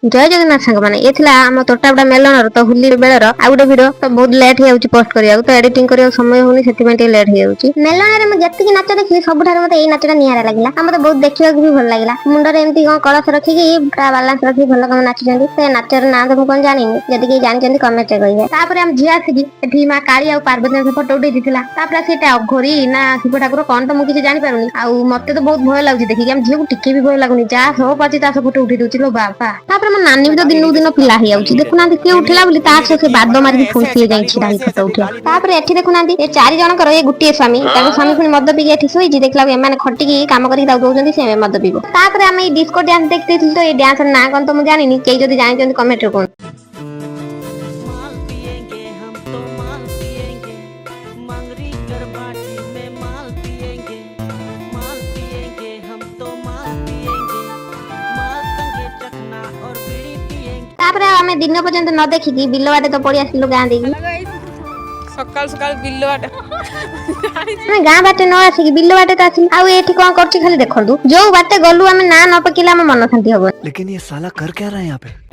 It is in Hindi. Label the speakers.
Speaker 1: जय जगन्नाथ सांग माने ये थिला हम तोटाबडा मेलन तो हुली बेलर आ गोटे वीडियो तो बहुत लेट हो पोस्ट करिया तो एडिटिंग करिया समय होनी सेति में लेट हो जाउची मेलन रे म जत्ति नाच देखि सबठार मते ए नाचटा नियारा लागला हम तो बहुत देखिया भी भल लागला मुंडर एमती कोन कलश रखी कि पूरा बैलेंस रखी भल कम नाच जंदी से नाचर ना तो कोन जानि जदि के जानि जंदी कमेंट करिए तापर हम झिया सिगी एठी मां काली आ पार्वती से फोटो उठै दिथिला तापर सेटा अघोरी ना शिव ठाकुर कोन तो मु किछ जानि पारुनी आ मते तो बहुत भय लागुची देखि हम झियो को टिके भी भय लागुनी जा सो पाची ता फोटो उठै दोची लो बाबा तापर म नानी भी तो दिन दिन पिला हो जाउची देखुना के उठिला बोली ता से बाद मारी फोन से जाई छिरा ही फोटो उठिया तापर एठी देखुना ए चारि जण कर ए गुटिए स्वामी ताको स्वामी पुनी मद पी एठी सोई जी देखला ए माने खटी की काम करी दाउ दोजंदी से मद पीबो तापर हम ई डिस्को डांस देखते तो ए डांस ना कोन तो मु जानिनी के जदी जानि जंदी कमेंट रे कोन तापर हमें दिन पर्यंत न देखी कि बिल्लो बाटे तो पड़ी आसिलु गां देगी
Speaker 2: सकाल सकाल बिल्लो बाटे
Speaker 1: हमें गां बाटे न आसी कि बिल्लो बाटे त आसी आ एठी कोन करछि खाली देखंतु जो बाटे गलु हमें ना न पकिला हम मन शांति हबो
Speaker 3: लेकिन ये साला कर क्या रहा है यहाँ पे।